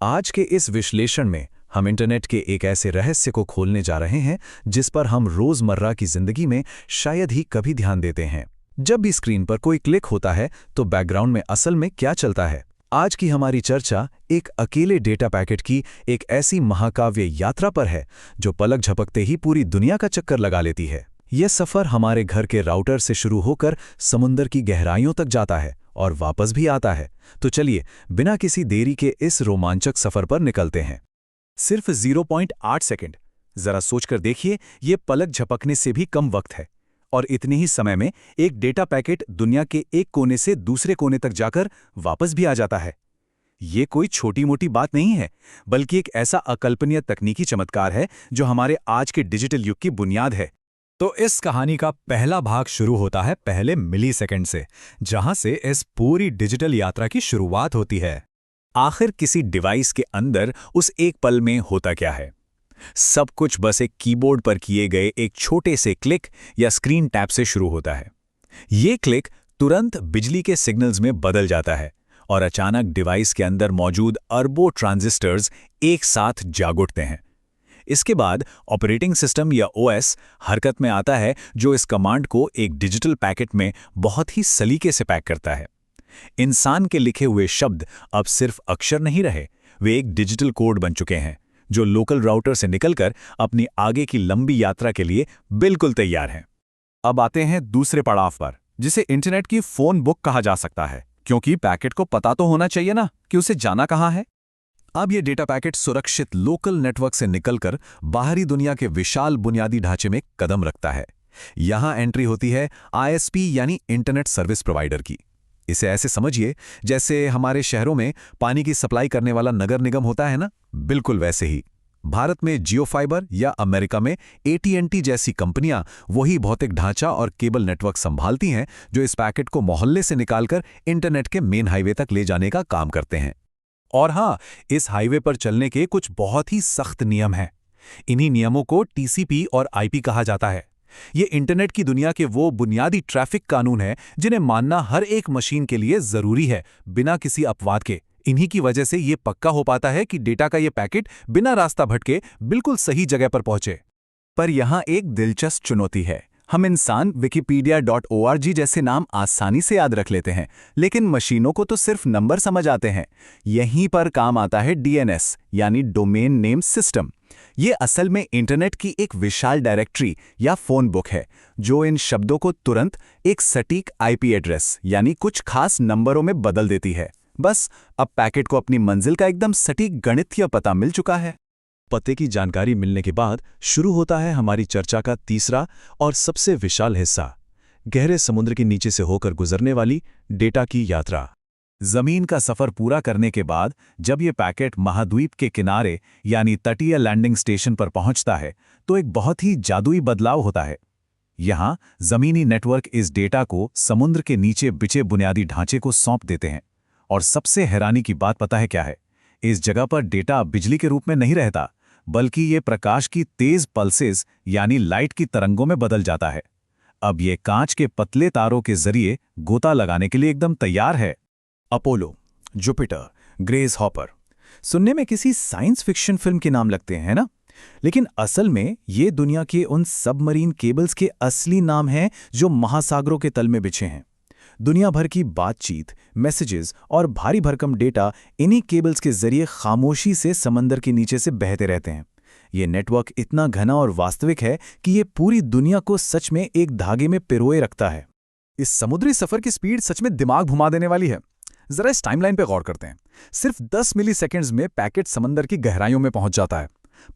आज के इस विश्लेषण में हम इंटरनेट के एक ऐसे रहस्य को खोलने जा रहे हैं जिस पर हम रोजमर्रा की जिंदगी में शायद ही कभी ध्यान देते हैं। जब भी स्क्रीन पर कोई क्लिक होता है तो बैकग्राउंड में असल में क्या चलता है। आज की हमारी चर्चा एक अकेले डेटा पैकेट की एक ऐसी महाकाव्य यात्रा पर है जो पलक झपकते ही पूरी दुनिया का चक्कर लगा लेती है। यह सफर हमारे घर के राउटर से शुरू होकर समुद्र की गहराइयों तक जाता है और वापस भी आता है। तो चलिए बिना किसी देरी के इस रोमांचक सफर पर निकलते हैं। सिर्फ 0.8 सेकंड, जरा सोचकर देखिए, ये पलक झपकने से भी कम वक्त है और इतने ही समय में एक डेटा पैकेट दुनिया के एक कोने से दूसरे कोने तक जाकर वापस भी आ जाता है। ये कोई छोटी मोटी बात नहीं है, बल्कि एक ऐसा अकल्पनीय तकनीकी चमत्कार है जो हमारे आज के डिजिटल युग की बुनियाद है। तो इस कहानी का पहला भाग शुरू होता है पहले मिलीसेकंड से, जहां से इस पूरी डिजिटल यात्रा की शुरुआत होती है। आखिर किसी डिवाइस के अंदर उस एक पल में होता क्या है? सब कुछ बस एक कीबोर्ड पर किए गए एक छोटे से क्लिक या स्क्रीन टैप से शुरू होता है। ये क्लिक तुरंत बिजली के सिग्नल्स में बदल जाता है और अचानक डिवाइस के अंदर मौजूद अरबों ट्रांजिस्टर्स एक साथ जाग उठते हैं। इसके बाद ऑपरेटिंग सिस्टम या ओएस हरकत में आता है, जो इस कमांड को एक डिजिटल पैकेट में बहुत ही सलीके से पैक करता है। इंसान के लिखे हुए शब्द अब सिर्फ अक्षर नहीं रहे, वे एक डिजिटल कोड बन चुके हैं जो लोकल राउटर से निकलकर अपनी आगे की लंबी यात्रा के लिए बिल्कुल तैयार हैं। अब आते हैं दूसरे पड़ाव पर, जिसे इंटरनेट की फोन बुक कहा जा सकता है, क्योंकि पैकेट को पता तो होना चाहिए ना कि उसे जाना कहाँ है। अब ये डेटा पैकेट सुरक्षित लोकल नेटवर्क से निकलकर बाहरी दुनिया के विशाल बुनियादी ढांचे में कदम रखता है। यहां एंट्री होती है आईएसपी यानी इंटरनेट सर्विस प्रोवाइडर की। इसे ऐसे समझिए जैसे हमारे शहरों में पानी की सप्लाई करने वाला नगर निगम होता है ना, बिल्कुल वैसे ही। भारत में जियो फाइबर या अमेरिका में AT&T जैसी कंपनियां वही भौतिक ढांचा और केबल नेटवर्क संभालती हैं जो इस पैकेट को मोहल्ले से निकालकर इंटरनेट के मेन हाईवे तक ले जाने का काम करते हैं। और हाँ, इस हाईवे पर चलने के कुछ बहुत ही सख्त नियम हैं। इन्हीं नियमों को TCP और IP कहा जाता है। ये इंटरनेट की दुनिया के वो बुनियादी ट्रैफिक कानून हैं जिन्हें मानना हर एक मशीन के लिए जरूरी है, बिना किसी अपवाद के। इन्हीं की वजह से ये पक्का हो पाता है कि डेटा का ये पैकेट बिना रास्ता भटके बिल्कुल सही जगह पर पहुंचे। पर यहाँ एक दिलचस्प चुनौती है। हम इंसान wikipedia.org जैसे नाम आसानी से याद रख लेते हैं, लेकिन मशीनों को तो सिर्फ नंबर समझ आते हैं। यहीं पर काम आता है DNS यानी डोमेन नेम सिस्टम। ये असल में इंटरनेट की एक विशाल डायरेक्टरी या फोन बुक है जो इन शब्दों को तुरंत एक सटीक IP एड्रेस यानी कुछ खास नंबरों में बदल देती है। बस अब पैकेट को अपनी मंजिल का एकदम सटीक गणितीय पता मिल चुका है। पते की जानकारी मिलने के बाद शुरू होता है हमारी चर्चा का तीसरा और सबसे विशाल हिस्सा, गहरे समुद्र के नीचे से होकर गुजरने वाली डेटा की यात्रा। जमीन का सफर पूरा करने के बाद जब ये पैकेट महाद्वीप के किनारे यानी तटीय लैंडिंग स्टेशन पर पहुंचता है तो एक बहुत ही जादुई बदलाव होता है। यहां जमीनी नेटवर्क इस डेटा को समुद्र के नीचे बिछे बुनियादी ढांचे को सौंप देते हैं। और सबसे हैरानी की बात पता है क्या है? इस जगह पर डेटा बिजली के रूप में नहीं रहता, बल्कि ये प्रकाश की तेज पल्सेस यानी लाइट की तरंगों में बदल जाता है। अब ये कांच के पतले तारों के जरिए गोता लगाने के लिए एकदम तैयार है। अपोलो, जुपिटर, ग्रेस हॉपर, सुनने में किसी साइंस फिक्शन फिल्म के नाम लगते हैं ना? लेकिन असल में ये दुनिया के उन सबमरीन केबल्स के असली नाम हैं जो महासागरों के तल में बिछे हैं। दुनिया भर की बातचीत, मैसेजेस और भारी भरकम डेटा इन्हीं केबल्स के जरिए खामोशी से समंदर के नीचे से बहते रहते हैं। ये नेटवर्क इतना घना और वास्तविक है कि ये पूरी दुनिया को सच में एक धागे में पिरोए रखता है। इस समुद्री सफर की स्पीड सच में दिमाग घुमा देने वाली है। जरा इस टाइमलाइन पे गौर करते हैं। सिर्फ 10 मिलीसेकंड्स में पैकेट समंदर की गहराइयों में पहुंच जाता है।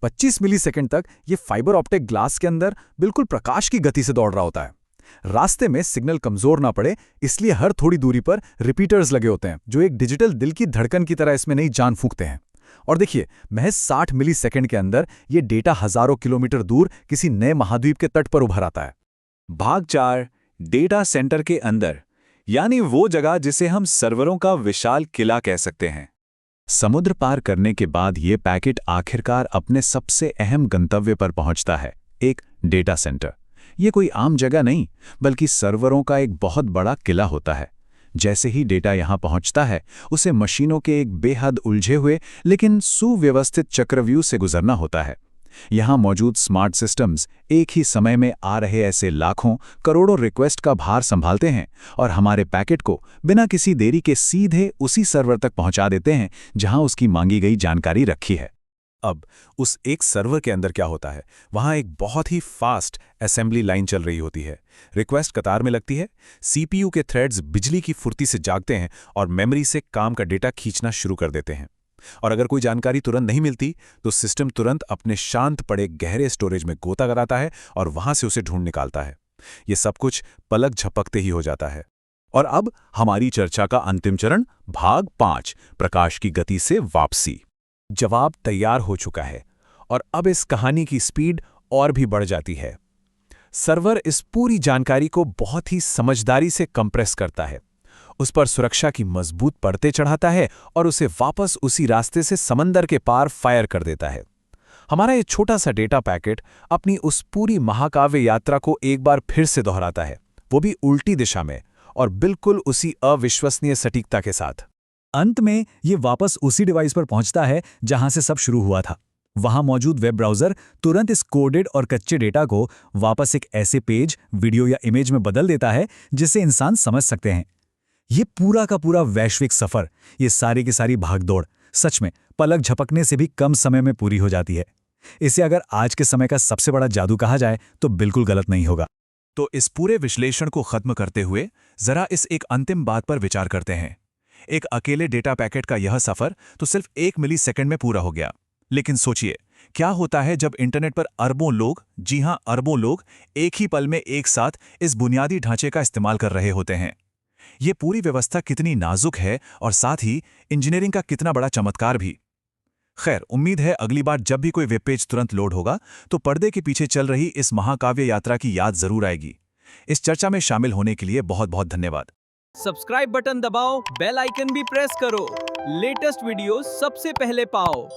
25 मिलीसेकंड तक ये फाइबर ऑप्टिक ग्लास के अंदर बिल्कुल प्रकाश की गति से दौड़ रहा होता है। रास्ते में सिग्नल कमजोर ना पड़े इसलिए हर थोड़ी दूरी पर रिपीटर्स लगे होते हैं जो एक डिजिटल दिल की धड़कन की तरह इसमें नई जान फूंकते हैं। और देखिए, महज 60 मिलीसेकंड के अंदर ये डेटा हजारों किलोमीटर दूर किसी नए महाद्वीप के तट पर उभर आता है। भाग 4, डेटा सेंटर के अंदर, यानी वो जगह जिसे हम सर्वरों का विशाल किला कह सकते हैं। समुद्र पार करने के बाद ये पैकेट आखिरकार अपने सबसे अहम गंतव्य पर पहुंचता है, एक डेटा सेंटर। ये कोई आम जगह नहीं, बल्कि सर्वरों का एक बहुत बड़ा किला होता है। जैसे ही डेटा यहाँ पहुँचता है उसे मशीनों के एक बेहद उलझे हुए लेकिन सुव्यवस्थित चक्रव्यूह से गुजरना होता है। यहाँ मौजूद स्मार्ट सिस्टम्स एक ही समय में आ रहे ऐसे लाखों करोड़ों रिक्वेस्ट का भार संभालते हैं और हमारे पैकेट को बिना किसी देरी के सीधे उसी सर्वर तक पहुंचा देते हैं जहां उसकी मांगी गई जानकारी रखी है। अब उस एक सर्वर के अंदर क्या होता है, वहां एक बहुत ही फास्ट असेंबली लाइन चल रही होती है। रिक्वेस्ट कतार में लगती है, सीपीयू के थ्रेड्स बिजली की फुर्ती से जागते हैं और मेमोरी से काम का डेटा खींचना शुरू कर देते हैं। और अगर कोई जानकारी तुरंत नहीं मिलती तो सिस्टम तुरंत अपने शांत पड़े गहरे स्टोरेज में गोता कराता है और वहां से उसे ढूंढ निकालता है। ये सब कुछ पलक झपकते ही हो जाता है। और अब हमारी चर्चा का अंतिम चरण, भाग 5, प्रकाश की गति से वापसी। जवाब तैयार हो चुका है और अब इस कहानी की स्पीड और भी बढ़ जाती है। सर्वर इस पूरी जानकारी को बहुत ही समझदारी से कंप्रेस करता है, उस पर सुरक्षा की मजबूत परतें चढ़ाता है और उसे वापस उसी रास्ते से समंदर के पार फायर कर देता है। हमारा ये छोटा सा डेटा पैकेट अपनी उस पूरी महाकाव्य यात्रा को एक बार फिर से दोहराता है, वो भी उल्टी दिशा में और बिल्कुल उसी अविश्वसनीय सटीकता के साथ। अंत में ये वापस उसी डिवाइस पर पहुंचता है जहां से सब शुरू हुआ था। वहां मौजूद वेब ब्राउज़र तुरंत इस कोडेड और कच्चे डेटा को वापस एक ऐसे पेज, वीडियो या इमेज में बदल देता है जिसे इंसान समझ सकते हैं। ये पूरा का पूरा वैश्विक सफर, ये सारी की सारी भागदौड़ सच में पलक झपकने से भी कम समय में पूरी हो जाती है। इसे अगर आज के समय का सबसे बड़ा जादू कहा जाए तो बिल्कुल गलत नहीं होगा। तो इस पूरे विश्लेषण को खत्म करते हुए जरा इस एक अंतिम बात पर विचार करते हैं। एक अकेले डेटा पैकेट का यह सफर तो सिर्फ 1 मिलीसेकंड में पूरा हो गया, लेकिन सोचिए क्या होता है जब इंटरनेट पर अरबों लोग, जी हां अरबों लोग, एक ही पल में एक साथ इस बुनियादी ढांचे का इस्तेमाल कर रहे होते हैं। ये पूरी व्यवस्था कितनी नाजुक है और साथ ही इंजीनियरिंग का कितना बड़ा चमत्कार भी। खैर, उम्मीद है अगली बार जब भी कोई वेब पेज तुरंत लोड होगा तो पर्दे के पीछे चल रही इस महाकाव्य यात्रा की याद जरूर आएगी। इस चर्चा में शामिल होने के लिए बहुत बहुत धन्यवाद। सब्सक्राइब बटन दबाओ, बेल आइकन भी प्रेस करो, लेटेस्ट वीडियो सबसे पहले पाओ।